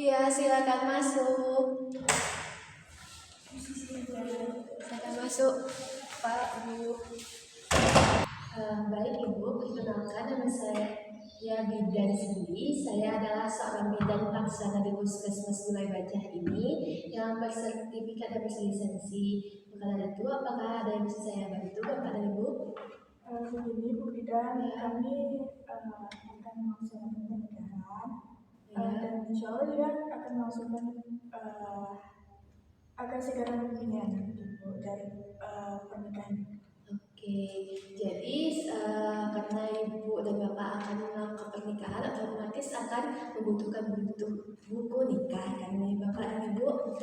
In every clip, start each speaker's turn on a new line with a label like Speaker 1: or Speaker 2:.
Speaker 1: Iya, silakan masuk. Silakan masuk, Pak, Bu. Baik Ibu, perkenalkan nama saya Bidan Cindy. Saya adalah seorang bidan pelaksana di Puskesmas Gulai Bajah ini yang bersertifikat dan berlisensi. Maka dari itu, apakah ada yang bisa saya bantu, Bapak dan Ibu?
Speaker 2: Begini Bu Bidan, kami akan melaksanakan pernikahan dan insya Allah juga akan melaksanakan akan segera mempunyai anak Ibu dari pernikahan.
Speaker 1: Oke, jadi karena Ibu dan Bapak akan melakukan pernikahan, otomatis akan membutuhkan buku nikah kan nih Bapak dan Ibu.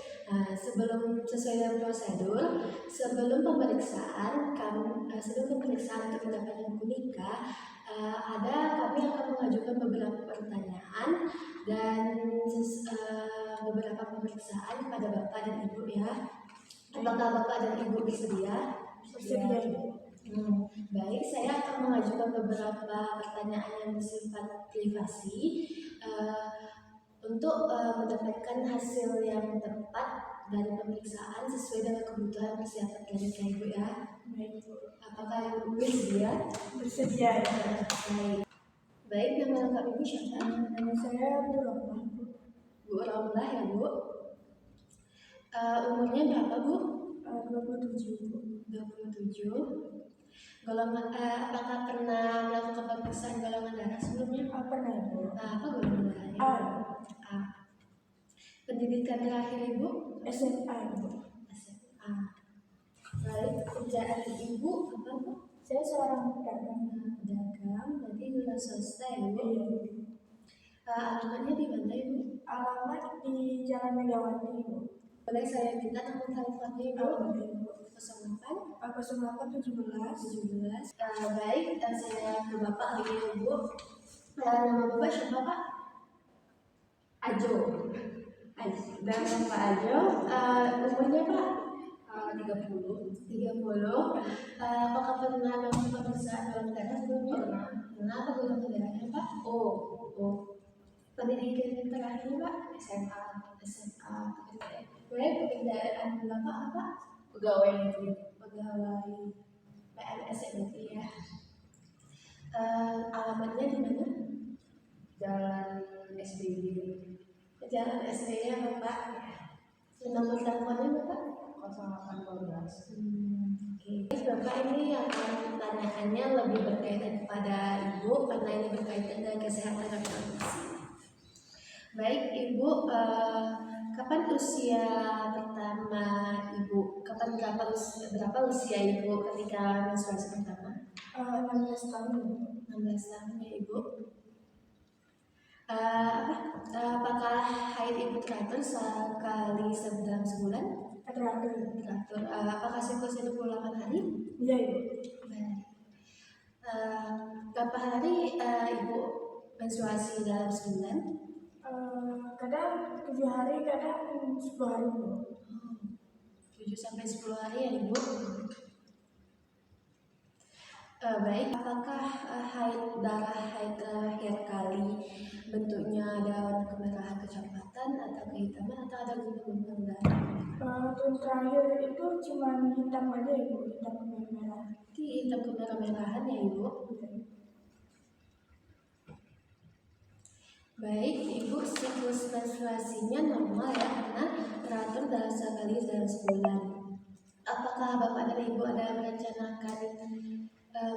Speaker 1: Sebelum sesuai dengan prosedur, sebelum pemeriksaan untuk mendapatkan buku nikah, kami akan mengajukan beberapa pertanyaan dan beberapa pemeriksaan kepada Bapak dan Ibu ya. Apakah Bapak dan Ibu bersedia?
Speaker 2: Bersedia.
Speaker 1: Baik, saya akan mengajukan beberapa pertanyaan yang bersifat privasi untuk mendapatkan hasil yang tepat dari pemeriksaan sesuai dengan kebutuhan persiapan pernikahan Ibu ya.
Speaker 2: Baik.
Speaker 1: Apakah Ibu bersedia?
Speaker 2: Bersedia ya.
Speaker 1: Baik, nama lengkap Ibu siapa?
Speaker 2: Nama saya Bu Romlah.
Speaker 1: Bu Romlah ya Bu. Umurnya berapa Bu?
Speaker 2: 27.
Speaker 1: 27. Apakah pernah melakukan pemeriksaan golongan darah sebelumnya?
Speaker 2: Pernah Ibu.
Speaker 1: Apa golongan darahnya? A. Pendidikan terakhir Ibu?
Speaker 2: SMA Ibu.
Speaker 1: SMA. Baik, pekerjaan Ibu apa Bu?
Speaker 2: Saya seorang pedagang.
Speaker 1: Berarti lulusan swasta ya Bu?
Speaker 2: Iya.
Speaker 1: Alamatnya di mana Ibu?
Speaker 2: Alamat di Jalan Megawati Ibu.
Speaker 1: Boleh saya minta nomor teleponnya Ibu?
Speaker 2: Boleh Ibu.
Speaker 1: 08
Speaker 2: 0817.
Speaker 1: Baik, saya ke Bapak lagi Ibu. Nama Bapak siapa Pak? Ajo. Dan Pak Ajo, umurnya Pak? 30. Apakah pernah melakukan pemeriksaan golongan darah sebelumnya? Pernah. Apa golongan darahnya Pak? O. Pendidikan terakhir Pak? SMA. Baik, pekerjaan Bapak apa?
Speaker 2: Pegawai negeri.
Speaker 1: Pegawai PNS ya. Alamatnya di mana?
Speaker 2: Jalan SBY.
Speaker 1: Jalan SBY Bapak. Nomor teleponnya Bapak?
Speaker 2: 0812.
Speaker 1: Oke. Bapak ini yang pertanyaannya lebih berkaitan kepada Ibu karena ini berkaitan dengan kesehatan reproduksi. Baik Ibu, kapan usia pertama Ibu? Berapa usia Ibu ketika menstruasi pertama?
Speaker 2: 16 tahun.
Speaker 1: 16 tahun ya Ibu. Apakah haid Ibu teratur sekali dalam sebulan?
Speaker 2: Teratur.
Speaker 1: Apakah siklus itu 28 hari?
Speaker 2: Iya Ibu.
Speaker 1: Berapa hari Ibu menstruasi dalam sebulan?
Speaker 2: Kadang 7 hari, kadang 10 hari Ibu.
Speaker 1: 7 sampai 10 hari ya Ibu. Baik, apakah darah haid terakhir kali bentuknya ada kemerahan, kecoklatan atau kehitaman atau ada gumpal darah?
Speaker 2: Yang terakhir itu cuma hitam aja Ibu, hitam kemerah.
Speaker 1: Hitam kemerah-merahan ya Ibu. Baik, Ibu siklus menstruasinya normal ya karena teratur dalam sekali dalam sebulan. Apakah Bapak dan Ibu ada merencanakan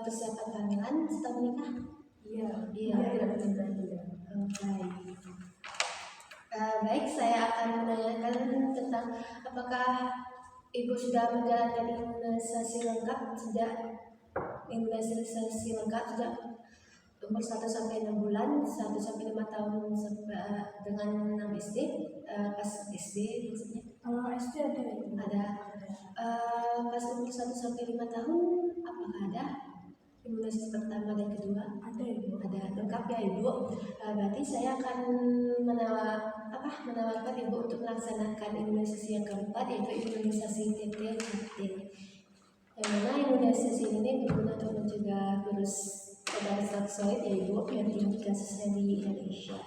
Speaker 1: persiapan kehamilan setelah menikah? Iya. Baik, saya akan menanyakan tentang apakah Ibu sudah menjalankan imunisasi lengkap sejak umur 1 sampai 6 bulan, 1 sampai 5 tahun dengan 6 SD, pas SD maksudnya?
Speaker 2: SD ada.
Speaker 1: Pas umur 1 sampai 5 tahun, apakah ada imunisasi pertama dan kedua?
Speaker 2: Ada Ibu.
Speaker 1: Ada, lengkap ya Ibu. Berarti saya akan menawarkan Ibu untuk melaksanakan imunisasi yang keempat, yaitu imunisasi TT. Yang mana imunisasi ini berguna untuk mencegah virus pada toksoid ya Ibu yang tinggi kasusnya di Indonesia.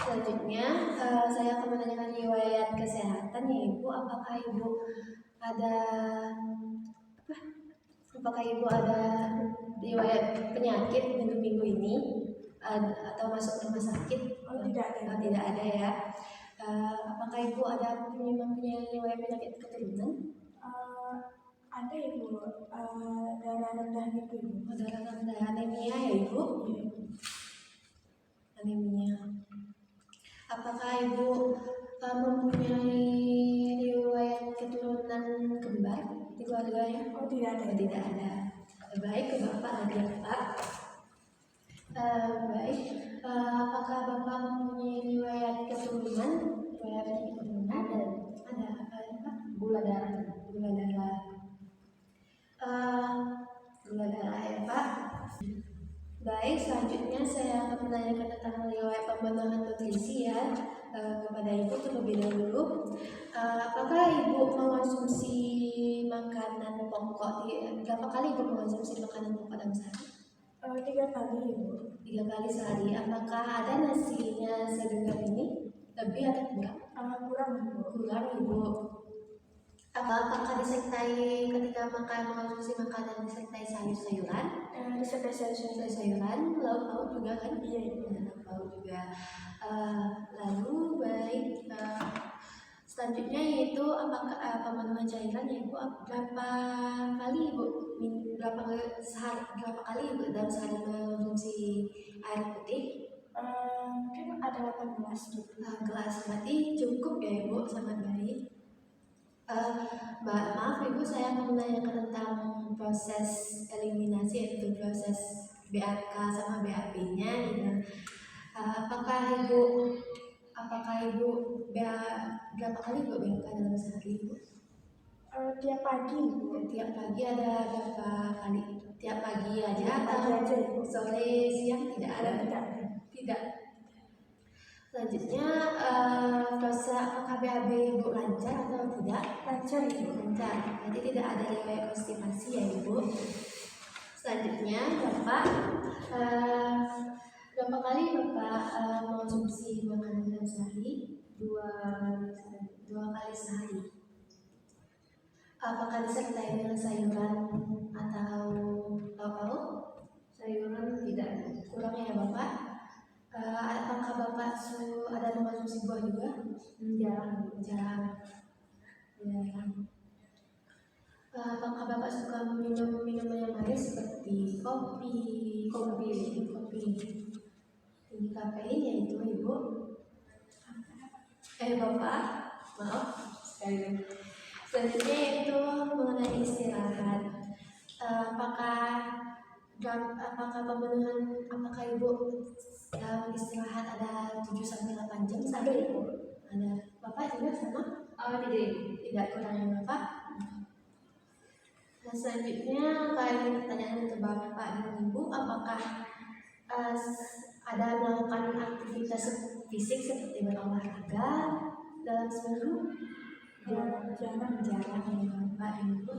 Speaker 1: Selanjutnya, saya akan menanyakan riwayat kesehatan ya Ibu. Apakah Ibu ada apakah Ibu ada riwayat penyakit minggu-minggu ini atau masuk rumah sakit?
Speaker 2: Oh, tidak ada.
Speaker 1: Tidak ada ya. Apakah Ibu mempunyai riwayat penyakit keturunan?
Speaker 2: Ada Ibu, darah rendah gitu Ibu.
Speaker 1: Oh, darah rendah, anemia ya Ibu?
Speaker 2: Iya.
Speaker 1: Anemia. Apakah Ibu mempunyai riwayat keturunan kembar di keluarganya?
Speaker 2: Oh, tidak ada.
Speaker 1: Tidak ada. Baik, ke Bapak ada ya Pak. Baik, apakah Bapak mempunyai riwayat keturunan? Riwayat penyakit keturunan? Ada. Apa ya Pak? Gula darah. Gula darah. Gula darah ya Pak. Baik, selanjutnya saya akan menanyakan tentang riwayat pemenuhan nutrisi ya kepada Ibu terlebih dahulu. Apakah Ibu mengonsumsi makanan pokok? Berapa kali Ibu mengonsumsi makanan pokok dalam sehari?
Speaker 2: 3 kali Ibu.
Speaker 1: 3 kali sehari. Apakah ada nasinya segenggam ini? Lebih atau kurang?
Speaker 2: Kurang Ibu.
Speaker 1: Kurang Ibu. Apakah disertai ketika mengonsumsi makanan disertai sayur-sayuran?
Speaker 2: Disertai
Speaker 1: Sayur-sayuran, lauk-lauk juga kan?
Speaker 2: Iya.
Speaker 1: Lauk juga. Lalu baik, selanjutnya yaitu apakah pemenuhan cairan ya Ibu? Berapa kali Ibu dalam sehari mengonsumsi air putih?
Speaker 2: Mungkin ada 18 gitu.
Speaker 1: Gelas berarti cukup ya Ibu, sangat baik. Maaf Ibu, saya akan menanyakan tentang proses eliminasi, yaitu proses BAK sama BAP-nya gitu. Apakah Ibu berapa kali Ibu BAK dalam sehari Ibu?
Speaker 2: Tiap pagi Ibu.
Speaker 1: Tiap pagi ada berapa kali? Tiap pagi aja
Speaker 2: Tiap pagi
Speaker 1: atau
Speaker 2: aja Ibu.
Speaker 1: sore siang tidak ada? Tidak. Selanjutnya, proses apakah BAB Ibu lancar atau tidak?
Speaker 2: Lancar Ibu.
Speaker 1: Lancar. Jadi tidak ada riwayat konstipasi ya Ibu. Selanjutnya, Bapak berapa kali Bapak mengonsumsi makanan dalam sehari? 2 kali sehari. Apakah disertai dengan sayuran atau lauk-lauk? Sayuran tidak. Kurangnya ya Bapak. Apakah Bapak ada mengonsumsi buah juga? Jarang. Apakah Bapak suka minum minuman yang manis seperti kopi? Tinggi kafein ya itu Ibu. Bapak, maaf sekali lagi. Selanjutnya itu mengenai istirahat. Apakah Ibu dalam istirahat ada 7-8 jam saja Ibu? Ada. Bapak juga sama? Tidak kurang yang Bapak. Nah, selanjutnya kali pertanyaan untuk Bapak dan Ibu, apakah ada melakukan aktivitas fisik seperti berolahraga dalam seminggu? Jarang ya Bapak dan Ibu.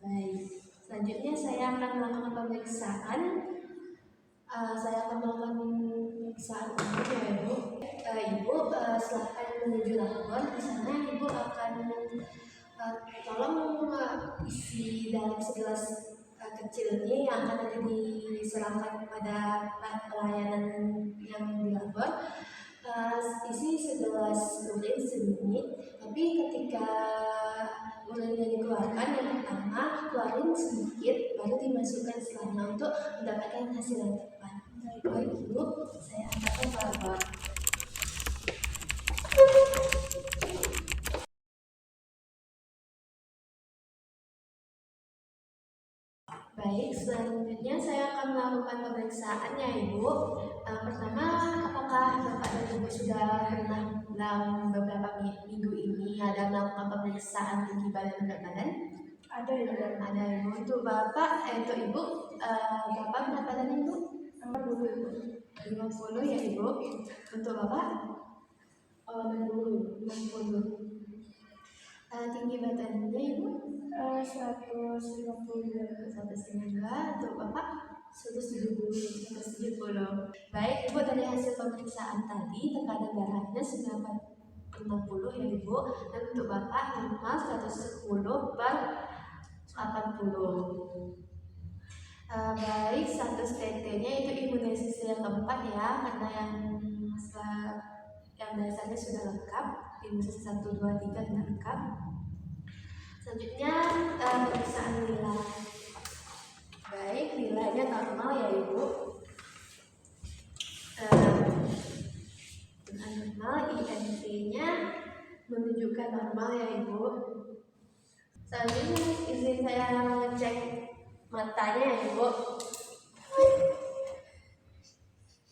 Speaker 1: Baik. Selanjutnya saya akan melakukan pemeriksaan. Ya Ibu. Ibu silakan menuju lapor. Di sana Ibu akan tolong isi dalam segelas kecil ini yang akan nanti diserahkan kepada pelayanan yang dilapor. Isi segelas urin sedikit, tapi ketika urinnya dikeluarkan yang pertama keluarin sedikit baru dimasukkan setelahnya untuk mendapatkan hasil yang tepat. Baik Ibu, saya angkatkan ke Bapak. Baik, selanjutnya saya akan melakukan pemeriksaan ya Ibu. Pertama, apakah Bapak dan Ibu sudah pernah dalam beberapa minggu ini ada melakukan pemeriksaan tinggi badan berat badan?
Speaker 2: Ada ya.
Speaker 1: Ada Ibu. Untuk Bapak, untuk Ibu, berapa berat badan Ibu? 50 ya Ibu. Untuk Bapak? 60. Tinggi badannya Ibu?
Speaker 2: 152.
Speaker 1: 1,5. Untuk Bapak? 170. Baik Ibu, dari hasil pemeriksaan tadi tekanan darahnya 960 ya Ibu, dan untuk Bapak normal 110/80. Baik, status TT-nya itu imunisasi yang keempat ya, karena yang dasarnya sudah lengkap, imunisasi 1, 2, 3 sudah lengkap. Selanjutnya pemeriksaan nilai. Baik, nilainya normal ya Ibu. Normal, IMT-nya menunjukkan normal ya Ibu. Selanjutnya izin saya ngecek matanya ya Ibu.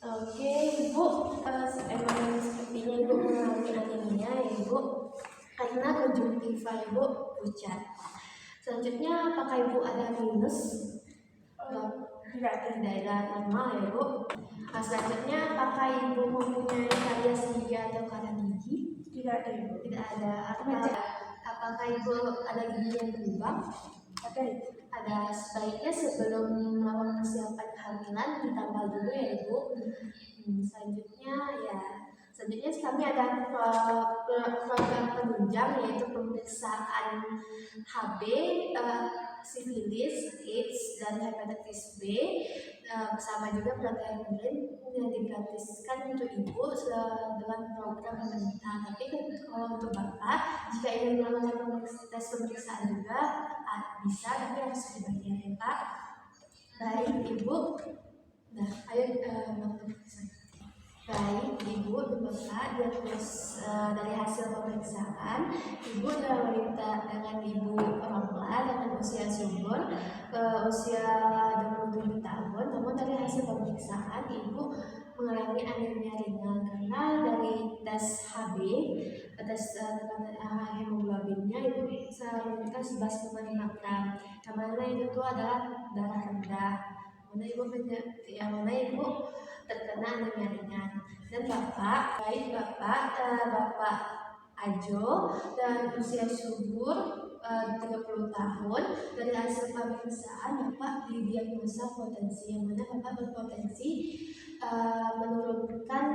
Speaker 1: Oke Ibu, emang sepertinya Ibu mengalami anemia ya Ibu, karena konjungtiva Ibu pucat. Selanjutnya apakah Ibu ada minus?
Speaker 2: Tidak ada.
Speaker 1: Daerah normal ya Ibu. Selanjutnya apakah Ibu mempunyai karies gigi atau karang gigi?
Speaker 2: Tidak ada Ibu.
Speaker 1: Tidak ada. Apakah Ibu ada gigi yang berlubang?
Speaker 2: Ada Ibu.
Speaker 1: Ada. Sebaiknya sebelum melakukan persiapan kehamilan ditambal dulu ya Ibu. Selanjutnya kami ada program penunjang, yaitu pemeriksaan HB, sifilis, AIDS, dan hepatitis B, bersama juga program lain yang digratiskan untuk Ibu dengan program pemerintah. Tapi kalau untuk Bapak, jika ingin melakukan tes pemeriksaan juga bisa, tapi harus dibayar ya Pak. Baik Ibu, nah ayo baik Ibu dan Bapak, dari hasil pemeriksaan Ibu adalah wanita dengan Ibu pemula dengan usia subur usia 27 tahun. Namun dari hasil pemeriksaan Ibu mengalami anemia ringan karena dari tes HB, tes hemoglobinnya Ibu menunjukkan 11,5 gram, yang mana itu adalah darah rendah, yang mana Ibu terkena anemia ringan. Dan Bapak, Bapak Ajo dan usia subur 30 tahun. Dari hasil pemeriksaan Bapak didiagnosa potensi, yang mana Bapak berpotensi menurunkan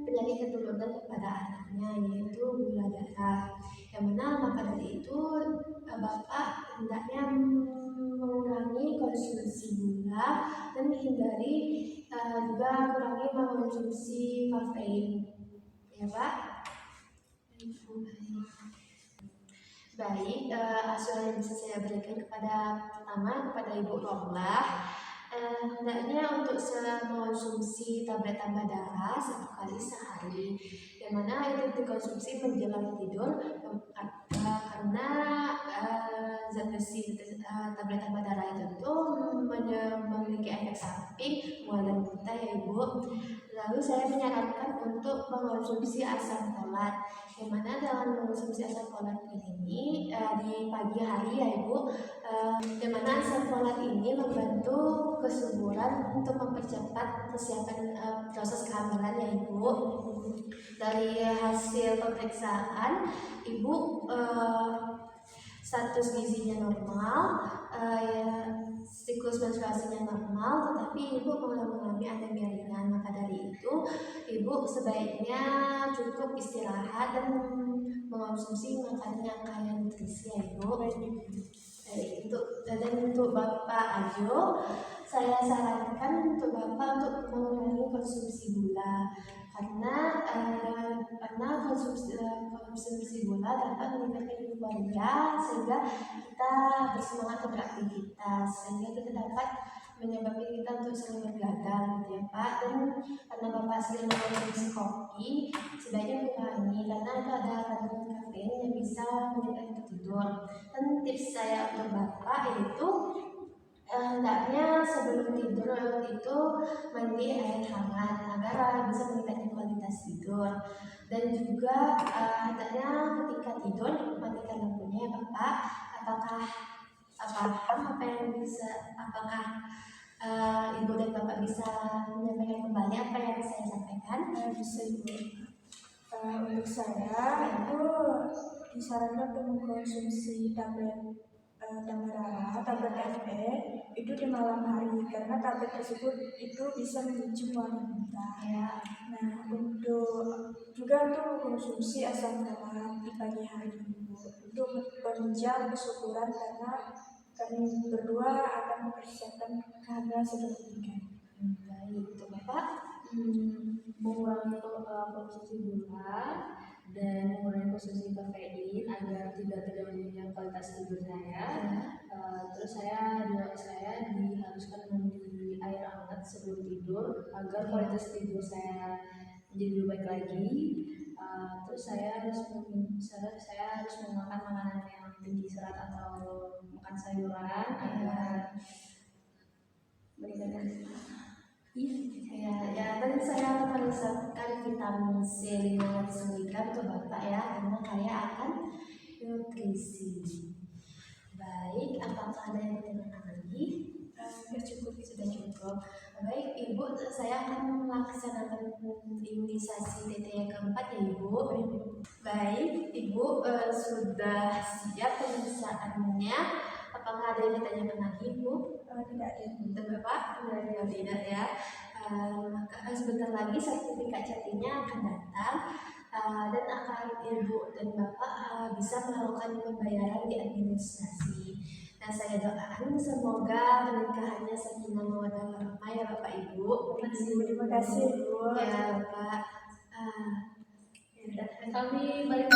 Speaker 1: penyakit keturunan kepada anaknya, yaitu gula darah. Yang mana maka dari itu Bapak hendaknya mengurangi konsumsi gula dan menghindari juga kurangi mengonsumsi kafein ya Pak. Baik, asuhan yang bisa saya berikan pertama kepada Ibu Romlah, hendaknya untuk mengonsumsi tablet tambah darah 1 kali sehari, yang mana itu dikonsumsi menjelang tidur, karena zat besi tablet tambah darah itu memiliki efek samping mual dan muntah ya Ibu. Lalu saya menyarankan untuk mengonsumsi asam folat, yang mana dalam mengonsumsi asam folat ini di pagi hari ya Ibu, yang mana asam folat ini membantu kesuburan untuk mempercepat persiapan proses kehamilan ya Ibu. Dari hasil pemeriksaan Ibu status gizinya normal, siklus menstruasinya normal, tetapi Ibu mengalami anemia ringan. Maka dari itu Ibu sebaiknya cukup istirahat dan mengonsumsi makanan yang kaya nutrisi ya Ibu. Untuk Bapak Ajo, saya sarankan untuk Bapak untuk mengurangi konsumsi gula, karena konsumsi gula dapat meningkatkan euforia sehingga kita bersemangat beraktivitas, sehingga kita dapat menyebabkan kita untuk sering bergadang gitu ya Pak. Dan karena Bapak sering mengonsumsi kopi, sebaiknya kurangi karena itu ada kandungan kafein yang bisa menyebabkan tidur. Dan tips saya untuk Bapak yaitu hendaknya sebelum tidur itu mandi air hangat agar bisa meningkatkan kualitas tidur. Dan juga hendaknya ketika tidur matikan lampunya ya Bapak. Apakah Ibu dan Bapak bisa menyampaikan kembali apa yang saya sampaikan?
Speaker 2: Bisa Ibu. Untuk saya itu disarankan untuk mengkonsumsi tablet Tamarara, tablet FE itu di malam hari karena tablet tersebut itu bisa memicu wanita.
Speaker 1: Ya.
Speaker 2: Nah, untuk juga untuk konsumsi asam folat di pagi hari untuk menunjang kesuburan karena kami berdua akan mempersiapkan kehamilan sebelum menikah.
Speaker 1: Baik, itu Bapak.
Speaker 3: Mengurangi konsumsi gula dan mengurangi konsumsi kafein agar tidak terganggunya kualitas tidur saya. Terus saya diharuskan mandi air hangat sebelum tidur agar kualitas tidur saya menjadi lebih baik lagi. Terus saya harus memakan makanan yang tinggi serat atau makan sayuran agar meningkatkan.
Speaker 1: Ya, tadi saya meresepkan vitamin C 500 mg untuk Bapak ya, karena kaya akan nutrisi. Baik, apakah ada yang ditanyakan lagi? Sudah cukup. Baik, Ibu, saya akan melaksanakan imunisasi TT yang keempat ya Ibu. Baik, Ibu sudah siap pemeriksaannya. Apakah ada yang ditanyakan lagi Ibu?
Speaker 2: Tidak ada.
Speaker 1: Untuk Bapak? Tidak ya. Maka sebentar lagi sertifikat CT-nya akan datang dan akan Ibu dan Bapak bisa melakukan pembayaran di administrasi. Nah, saya doakan semoga pernikahannya sakinah mawaddah warahmah ya Bapak Ibu.
Speaker 2: Terima kasih Bu.
Speaker 1: Ya Bapak.
Speaker 3: Kami balik